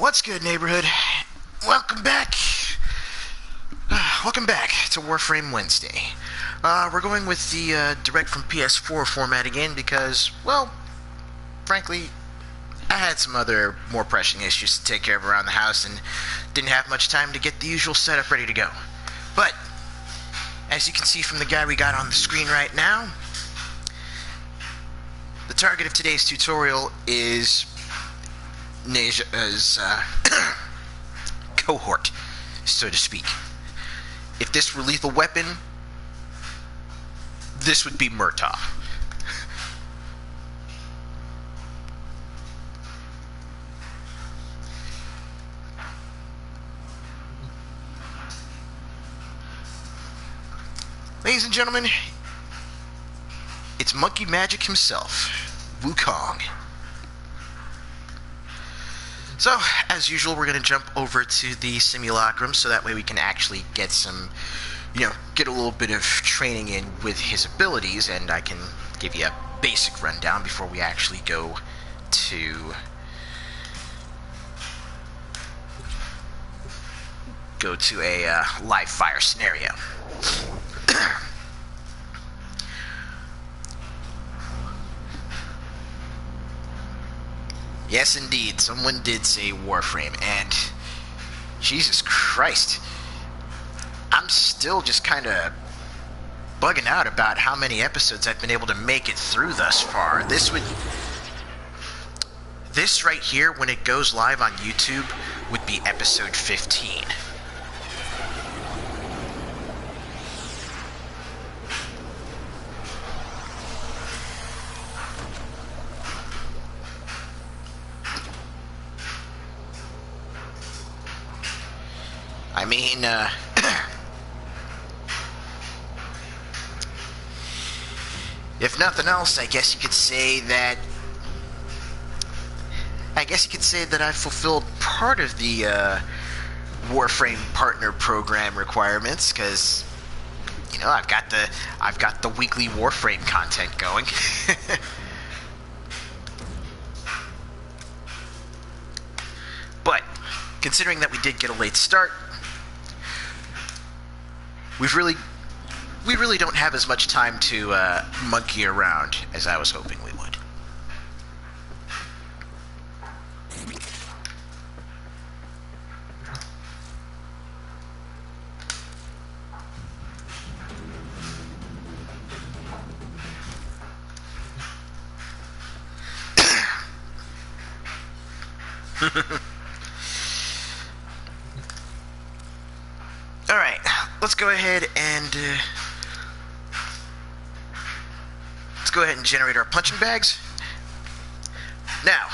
What's good, neighborhood? Welcome back. Welcome back to Warframe Wednesday. We're going with the direct from PS4 format again because, well, frankly, I had some other more pressing issues to take care of around the house and didn't have much time to get the usual setup ready to go. But, as you can see from the guy we got on the screen right now, the target of today's tutorial is Nezha's cohort, so to speak. If this were lethal weapon, this would be Murtaugh. Ladies and gentlemen, it's Monkey Magic himself, Wukong. So, as usual, we're going to jump over to the simulacrum so that way we can actually get some, get a little bit of training in with his abilities, and I can give you a basic rundown before we actually go to a live fire scenario. Yes, indeed, someone did say Warframe, and Jesus Christ, I'm still just kind of bugging out about how many episodes I've been able to make it through thus far. This right here, when it goes live on YouTube, would be episode 15. I mean, if nothing else, I guess you could say that I've fulfilled part of the Warframe Partner Program requirements, because I've got the weekly Warframe content going. But considering that we did get a late start, we really don't have as much time to monkey around as I was hoping we would. Alright, let's go ahead and generate our punching bags. Now,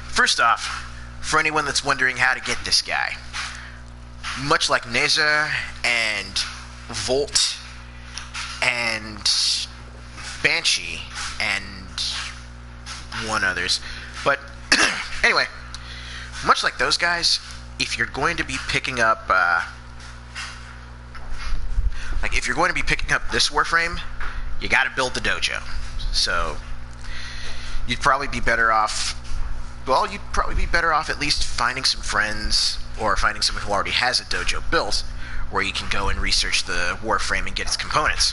first off, for anyone that's wondering how to get this guy, much like Nezha and Volt and Banshee and one others, but anyway, much like those guys, if you're going to be picking up this Warframe, you got to build the dojo. So you'd probably be better off at least finding some friends or finding someone who already has a dojo built where you can go and research the Warframe and get its components.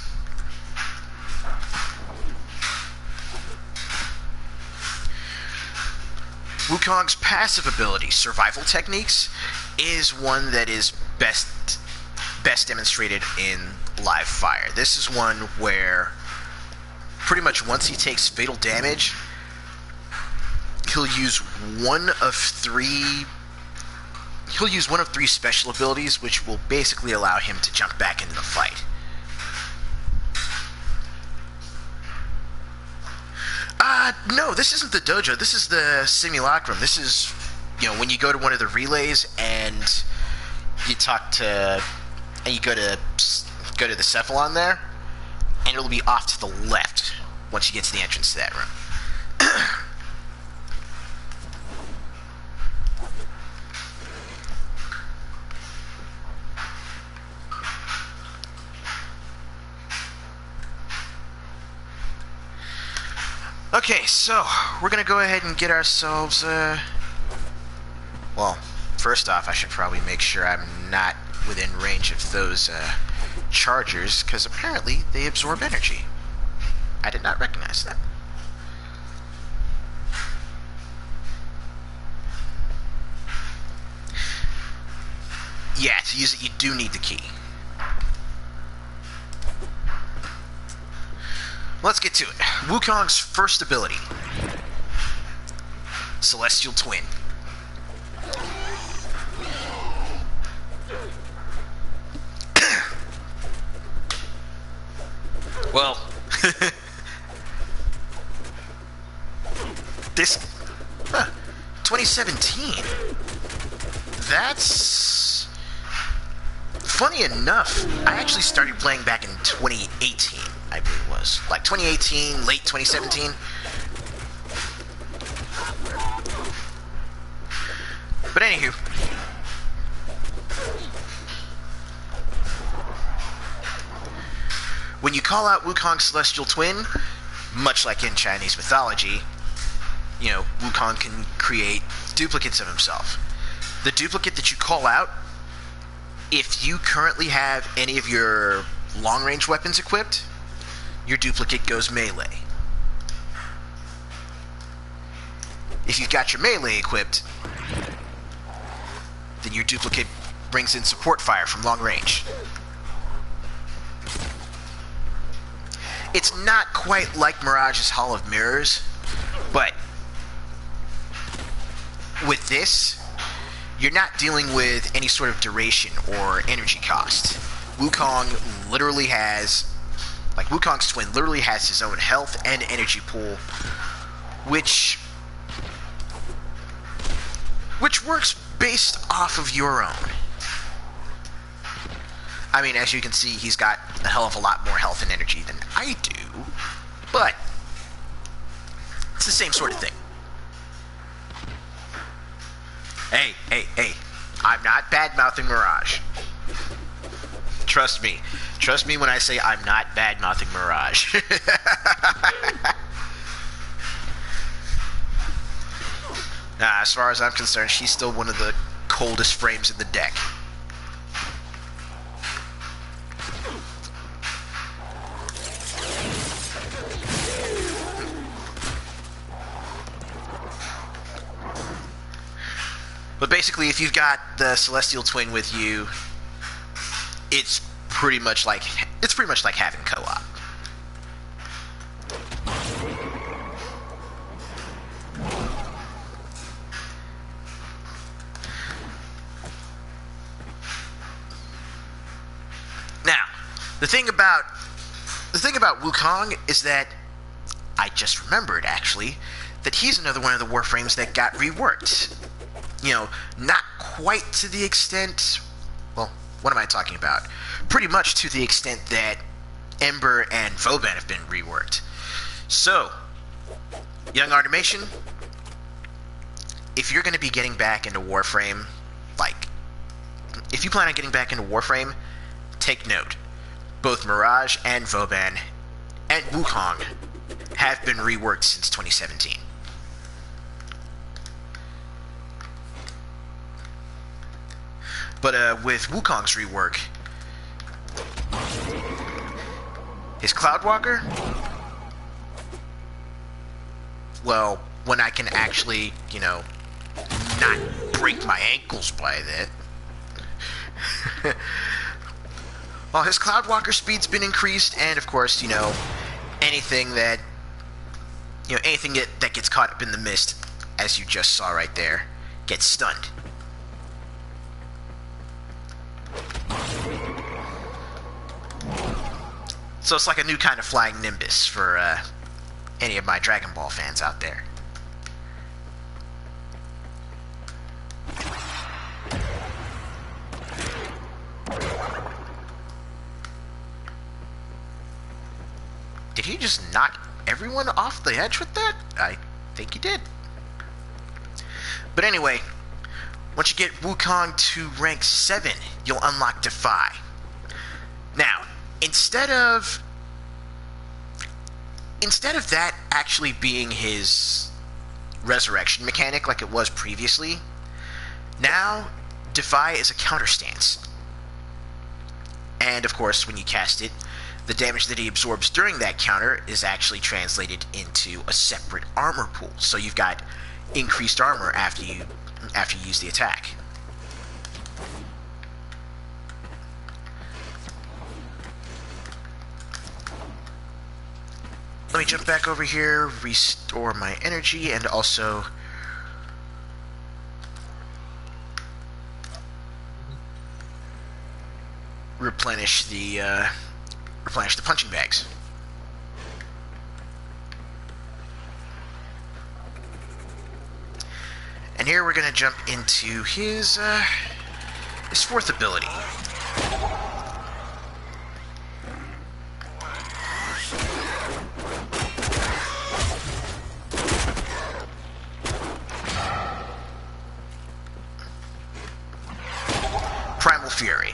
Wukong's passive ability, Survival Techniques, is one that is best demonstrated in live fire. This is one where pretty much once he takes fatal damage, he'll use one of three special abilities, which will basically allow him to jump back into the fight. No, this isn't the dojo. This is the simulacrum. This is, when you go to one of the relays and you go to the cephalon there, and it'll be off to the left once you get to the entrance to that room. Okay, so we're gonna go ahead and get ourselves Well, first off, I should probably make sure I'm not within range of those chargers, because apparently they absorb energy. I did not recognize that. Yeah, to use it, you do need the key. Let's get to it. Wukong's first ability. Celestial Twin. Well, this 2017. That's funny enough. I actually started playing back in 2018. I believe it was like 2018, late 2017. But anywho, when you call out Wukong's Celestial Twin, much like in Chinese mythology, you know, Wukong can create duplicates of himself. The duplicate that you call out, if you currently have any of your long-range weapons equipped, your duplicate goes melee. If you've got your melee equipped, then your duplicate brings in support fire from long range. It's not quite like Mirage's Hall of Mirrors, but with this, you're not dealing with any sort of duration or energy cost. Wukong literally has, like Wukong's twin literally has his own health and energy pool, which works based off of your own. I mean, as you can see, he's got a hell of a lot more health and energy than I do, but it's the same sort of thing. Hey, I'm not bad-mouthing Mirage. Trust me when I say I'm not bad-mouthing Mirage. Nah, as far as I'm concerned, she's still one of the coldest frames in the deck. But basically, if you've got the Celestial Twin with you, it's pretty much like having co-op. Now, the thing about Wukong is that I just remembered actually that he's another one of the Warframes that got reworked. You know, not quite to the extent, well, what am I talking about? Pretty much to the extent that Ember and Vauban have been reworked. So, young Artemation, if you're going to be getting back into Warframe, if you plan on getting back into Warframe, take note. Both Mirage and Vauban and Wukong have been reworked since 2017. But with Wukong's rework, his Cloudwalker, well, when I can actually, you know, not break my ankles by that. Well, his Cloudwalker speed's been increased, and of course, you know, anything that gets caught up in the mist, as you just saw right there, gets stunned. So it's like a new kind of flying Nimbus for any of my Dragon Ball fans out there. Did he just knock everyone off the edge with that? I think he did. But anyway, once you get Wukong to rank 7, you'll unlock Defy. Now, instead of that actually being his resurrection mechanic like it was previously, Now, Defy is a counter stance. And of course, when you cast it, the damage that he absorbs during that counter is actually translated into a separate armor pool. So you've got increased armor after you use the attack. Let me jump back over here, restore my energy, and also replenish the punching bags. And here we're going to jump into his fourth ability. Primal Fury.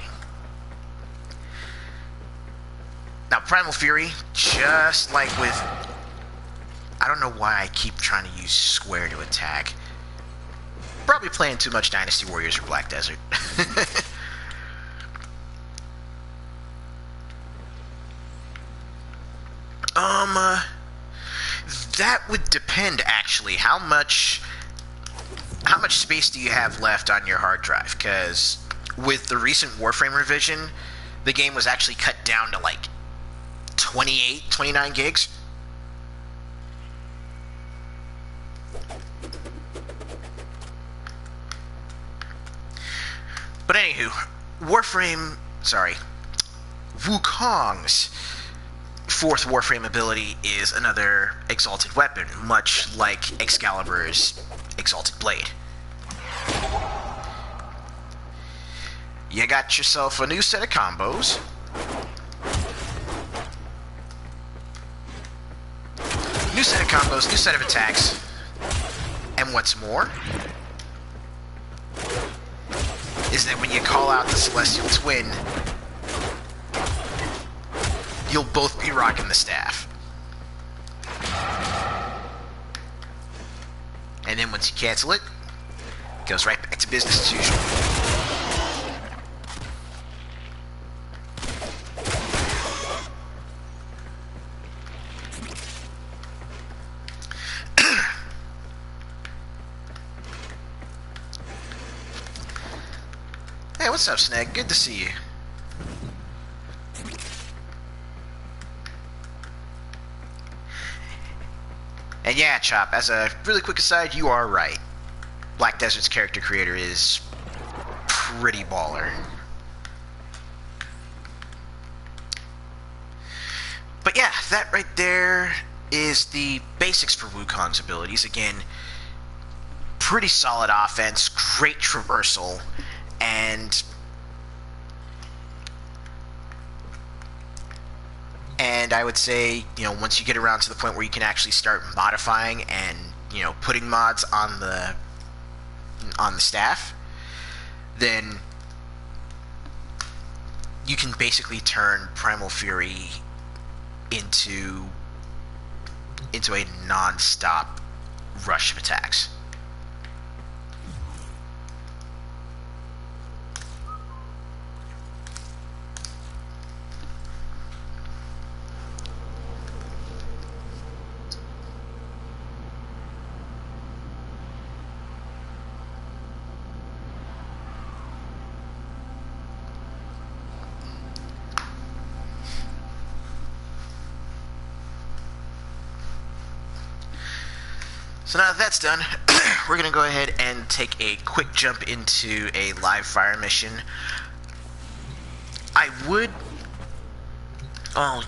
Now, Primal Fury, just like with... I don't know why I keep trying to use square to attack. Probably playing too much Dynasty Warriors or Black Desert. That would depend, actually. How much space do you have left on your hard drive? Because with the recent Warframe revision, the game was actually cut down to like 28, 29 gigs. But anywho, Wukong's fourth Warframe ability is another Exalted Weapon, much like Excalibur's Exalted Blade. You got yourself a new set of combos. New set of combos, new set of attacks. And what's more is that when you call out the Celestial Twin, you'll both be rocking the staff. And then once you cancel it, it goes right back to business as usual. Hey, what's up, Snag? Good to see you. And yeah, Chop, as a really quick aside, you are right. Black Desert's character creator is pretty baller. But yeah, that right there is the basics for Wukong's abilities. Again, pretty solid offense, great traversal, and I would say, you know, once you get around to the point where you can actually start modifying and, you know, putting mods on the staff, then you can basically turn Primal Fury into a non-stop rush of attacks. So now that that's done, we're going to go ahead and take a quick jump into a live fire mission.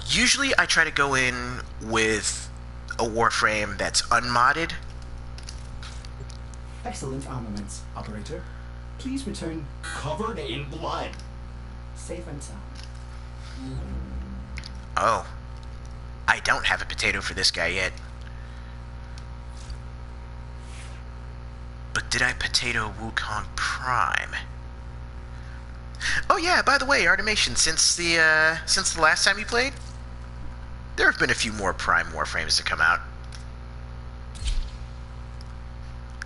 Usually I try to go in with a Warframe that's unmodded. Excellent armaments, operator. Please return covered in blood. Safe and sound. Oh. I don't have a potato for this guy yet. But did I potato Wukong Prime? Oh yeah, by the way, Artemation, since the last time you played, there have been a few more Prime Warframes to come out.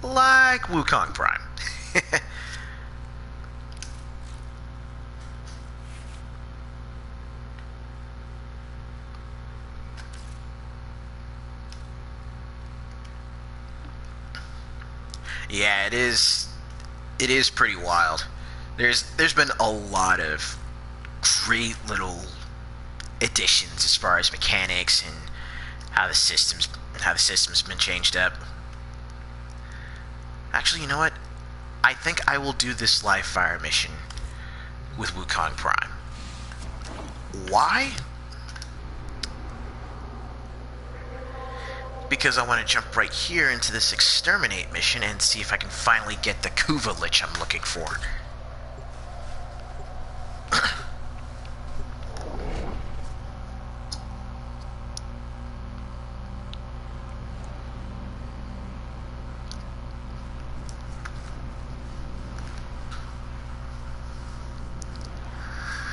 Like Wukong Prime. Yeah, it is. It is pretty wild. There's been a lot of great little additions as far as mechanics and how the system's been changed up. Actually, you know what? I think I will do this live fire mission with Wukong Prime. Why? Because I want to jump right here into this exterminate mission and see if I can finally get the Kuva Lich I'm looking for.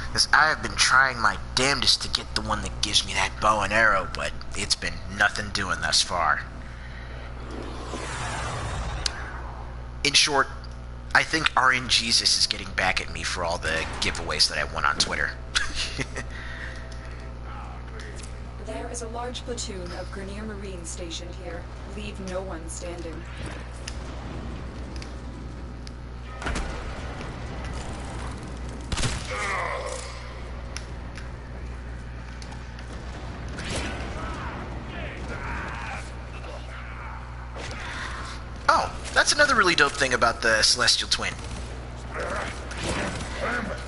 Because I have been trying my damnedest to get the one that gives me that bow and arrow, but it's been nothing doing thus far. In short, I think RNGesus is getting back at me for all the giveaways that I won on Twitter. There is a large platoon of Grenier Marines stationed here. Leave no one standing. Oh, that's another really dope thing about the Celestial Twin.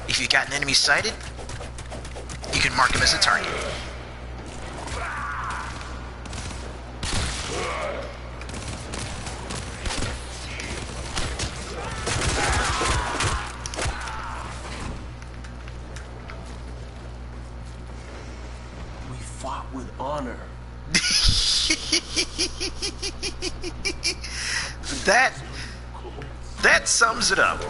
If you've got an enemy sighted, you can mark him as a target. We fought with honor. That sums it up.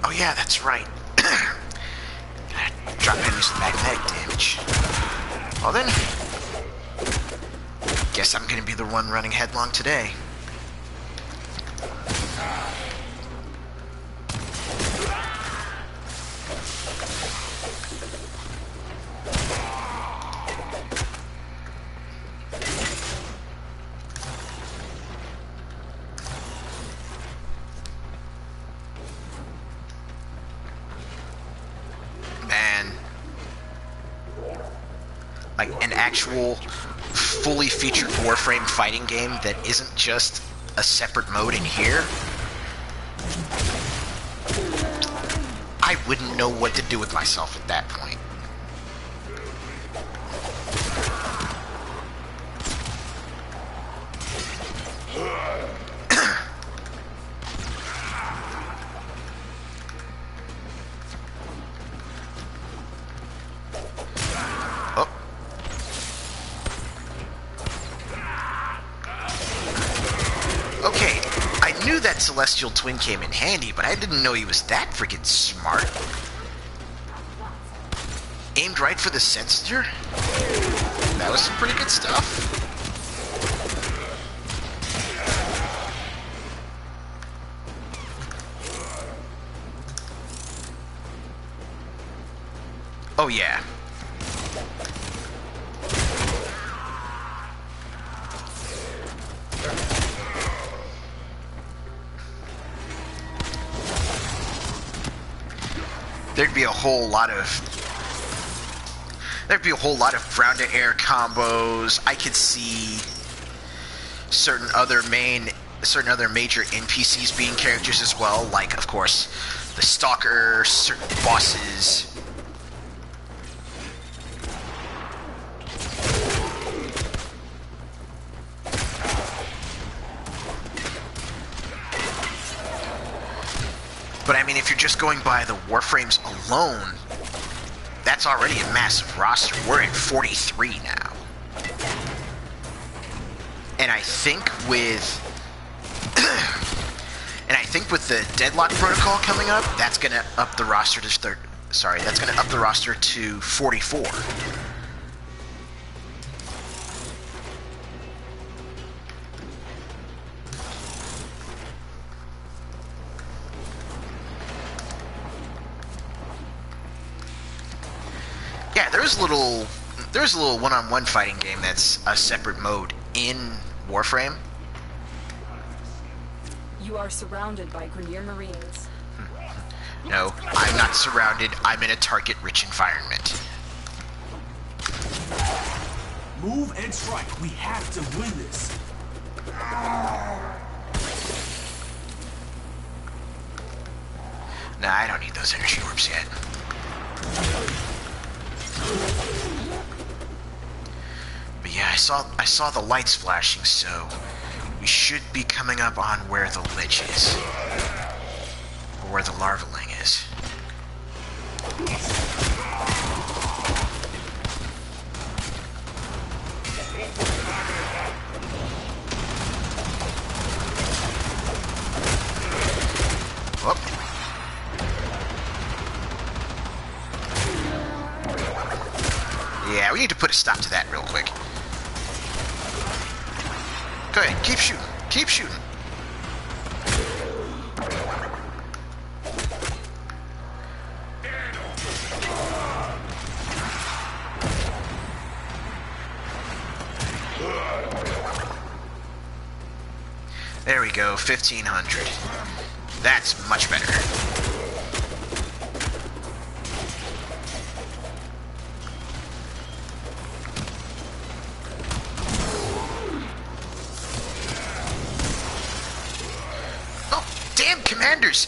Oh yeah, that's right. Drop enemies with magnetic damage. Well then, guess I'm gonna be the one running headlong today. Like an actual fully featured Warframe fighting game that isn't just a separate mode in here, I wouldn't know what to do with myself at that point. That Celestial Twin came in handy, but I didn't know he was that freaking smart. Aimed right for the sensor? That was some pretty good stuff. Oh yeah. There'd be a whole lot of ground to air combos. I could see certain other major NPCs being characters as well, like of course the Stalker, certain bosses. But I mean, if you're just going by the Warframes alone, that's already a massive roster. We're at 43 now. And I think with the Deadlock Protocol coming up, that's gonna up the roster to that's gonna up the roster to 44. Yeah, there's a little one-on-one fighting game that's a separate mode in Warframe. You are surrounded by Grenier Marines. No, I'm not surrounded. I'm in a target-rich environment. Move and strike. We have to win this. Nah, I don't need those energy orbs yet. But yeah, I saw the lights flashing, so we should be coming up on where the Lich is. Or where the Larvaling is. Whoop. Yeah, we need to put a stop to that real quick. Go ahead, keep shooting. Keep shooting. There we go, 1,500. That's much better. Oh, damn commanders!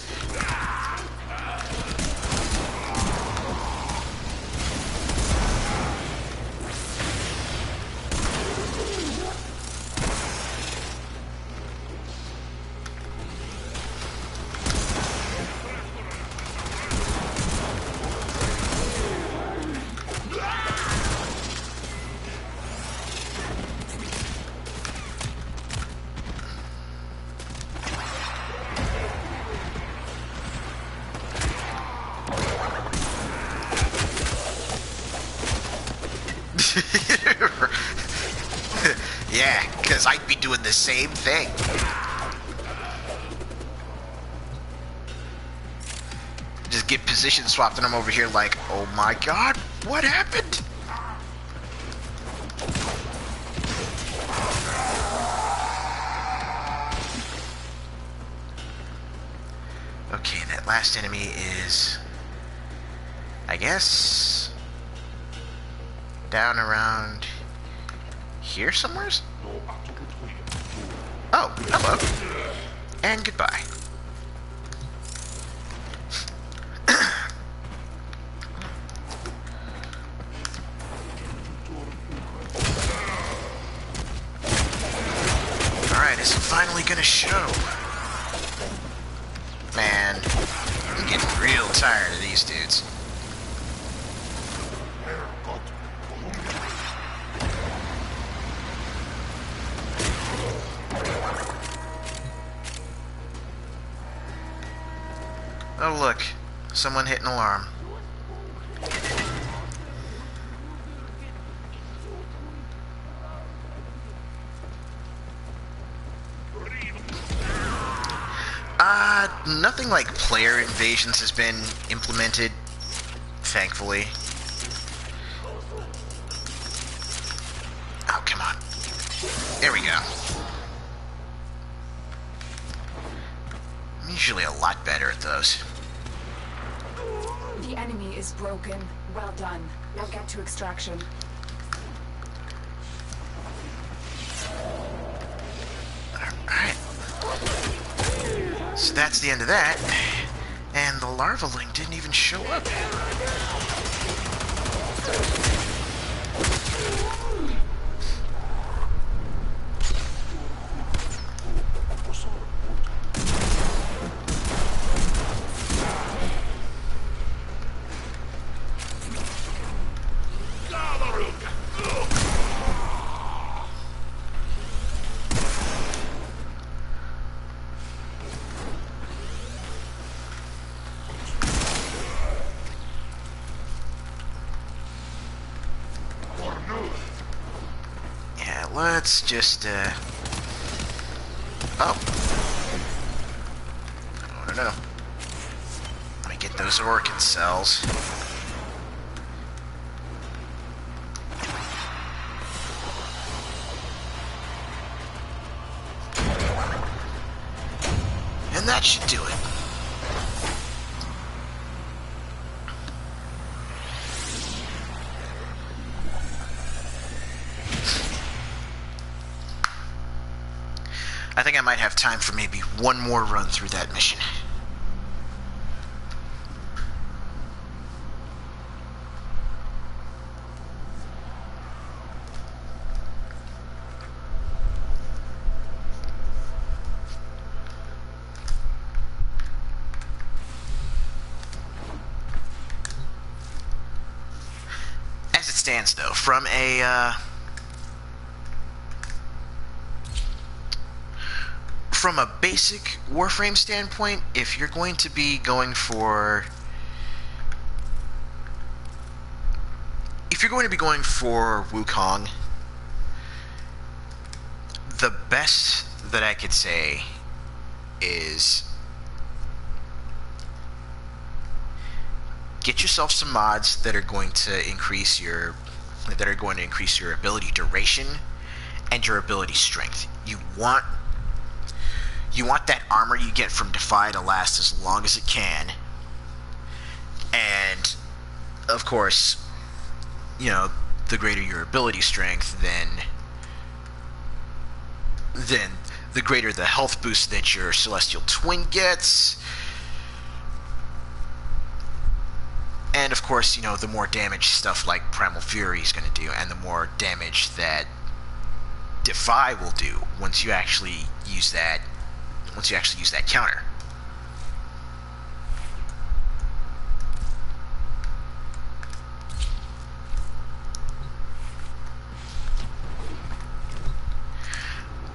Yeah, because I'd be doing the same thing. Just get position swapped and I'm over here like, oh my god, what happened? Okay, that last enemy is, I guess, down around here somewheres? Oh, hello. And goodbye. Alright, is it finally gonna show? Man, I'm getting real tired of these dudes. Oh look, someone hit an alarm. Nothing like player invasions has been implemented, thankfully. Oh, come on. There we go. I'm usually a lot better at those. The enemy is broken. Well done. Now get to extraction. Alright. So that's the end of that. And the Larvaling didn't even show up. Let's just, oh. No. Let me get those orchid cells. should do it. I think I might have time for maybe one more run through that mission. As it stands, though, from a basic Warframe standpoint, if you're going to be going for Wukong, the best that I could say is get yourself some mods that are going to increase your ability duration and your ability strength. You want that armor you get from Defy to last as long as it can. And, of course, you know, the greater your ability strength, then the greater the health boost that your Celestial Twin gets. And, of course, you know, the more damage stuff like Primal Fury is going to do, and the more damage that Defy will do once you actually use that counter.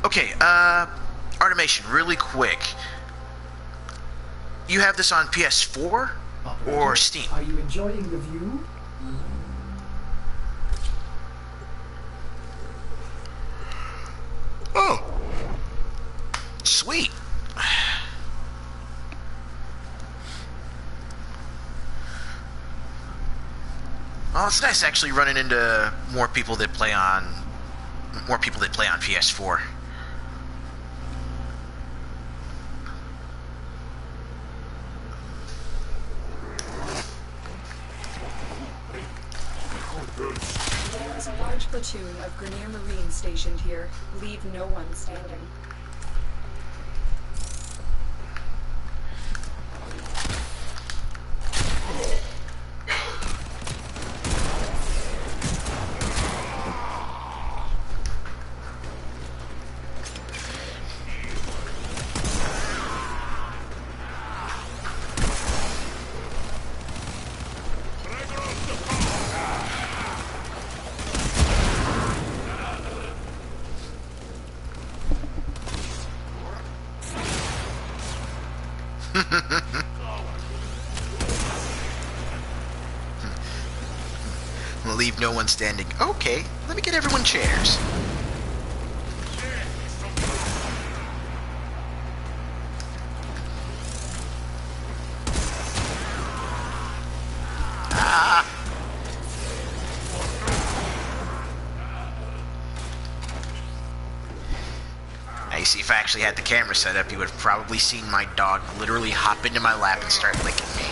Okay, Artemation, really quick. You have this on PS4 or Steam? Are you enjoying the view? Oh, sweet. Well, it's nice actually running into more people that play on PS4. There is a large platoon of Grenier Marines stationed here. Leave no one standing. Leave no one standing. Okay, let me get everyone chairs. Ah! Now you see, if I actually had the camera set up, you would have probably seen my dog literally hop into my lap and start licking me.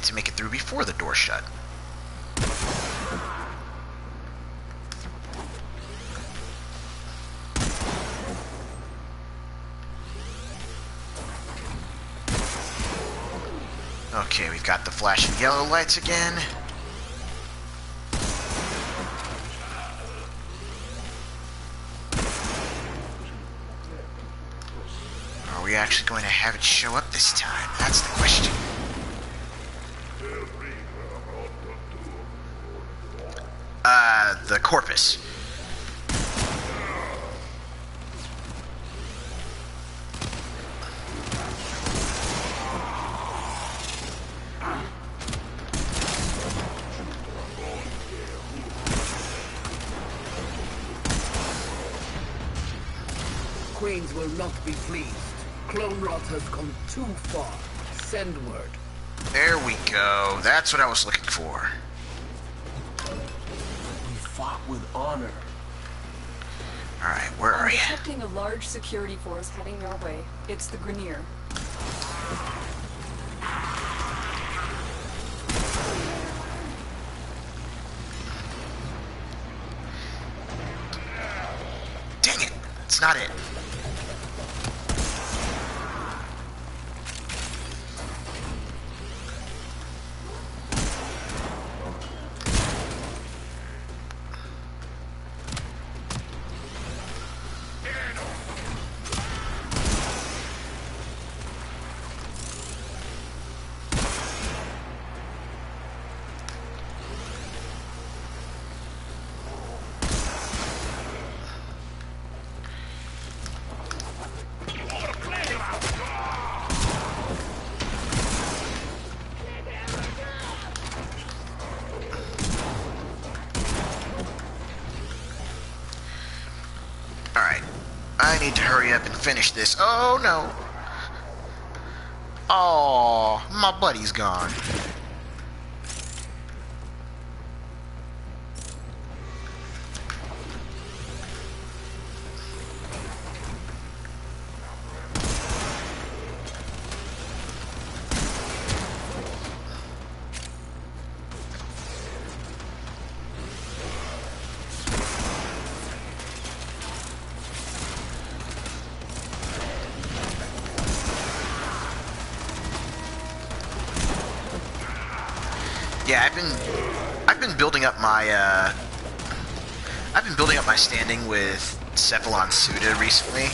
To make it through before the door shut. Okay, we've got the flashing yellow lights again. Are we actually going to have it show up this time? That's the question. The corpus. Marines will not be pleased. Clone rot has come too far. Send word. There we go. That's what I was looking for. We fought with honor. Alright, where I'm are you? detecting a large security force heading your way. It's the Grenier. Dang it! It's not it. Alright. I need to hurry up and finish this. Oh no. Oh, my buddy's gone. Yeah, I've been building up my standing with Cephalon Suda recently,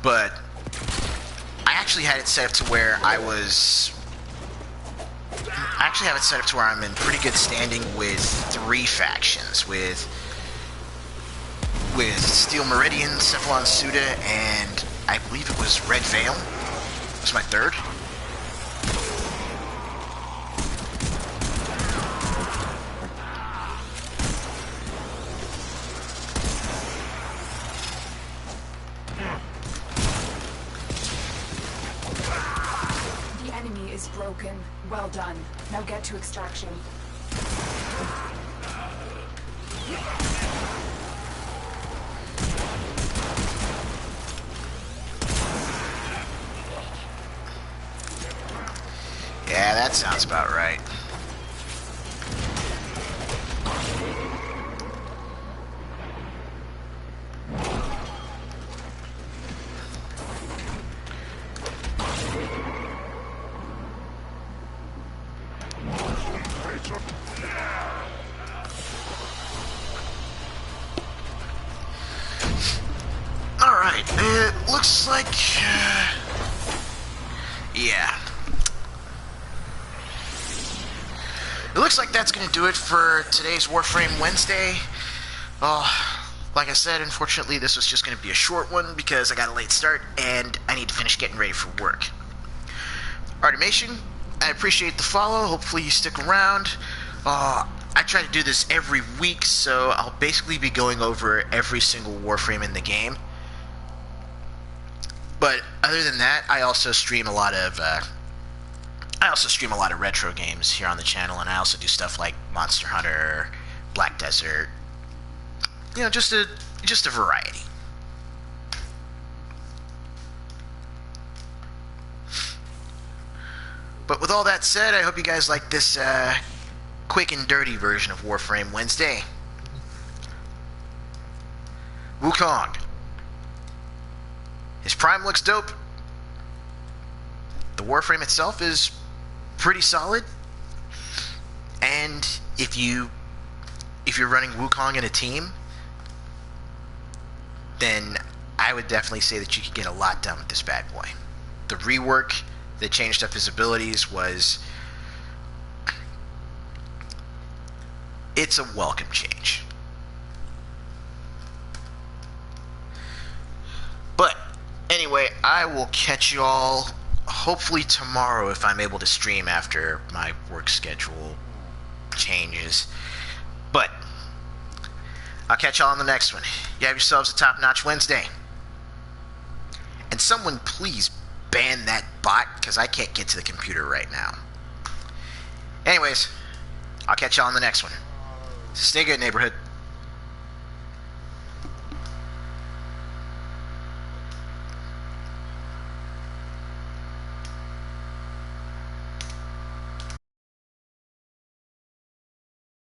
but I actually had it set up to where I actually have it set up to where I'm in pretty good standing with 3 factions, with Steel Meridian, Cephalon Suda, and I believe it was Red Veil. It was my 3rd. Broken. Well done. Now get to extraction. Yeah, that sounds about right. Alright, it looks like... yeah. It looks like that's going to do it for today's Warframe Wednesday. Like I said, unfortunately this was just going to be a short one because I got a late start and I need to finish getting ready for work. Artemation, I appreciate the follow. Hopefully you stick around. I try to do this every week, so I'll basically be going over every single Warframe in the game. But other than that, I also stream a lot of retro games here on the channel, and I also do stuff like Monster Hunter, Black Desert. You know, just a variety. But with all that said, I hope you guys like this quick and dirty version of Warframe Wednesday. Wukong. His prime looks dope. The Warframe itself is pretty solid. And if you're running Wukong in a team, then I would definitely say that you could get a lot done with this bad boy. The rework that changed up his abilities it's a welcome change. But anyway, I will catch you all hopefully tomorrow if I'm able to stream after my work schedule changes. But I'll catch y'all on the next one. You have yourselves a top-notch Wednesday. And someone please ban that bot, because I can't get to the computer right now. Anyways, I'll catch y'all on the next one. Stay good, neighborhood.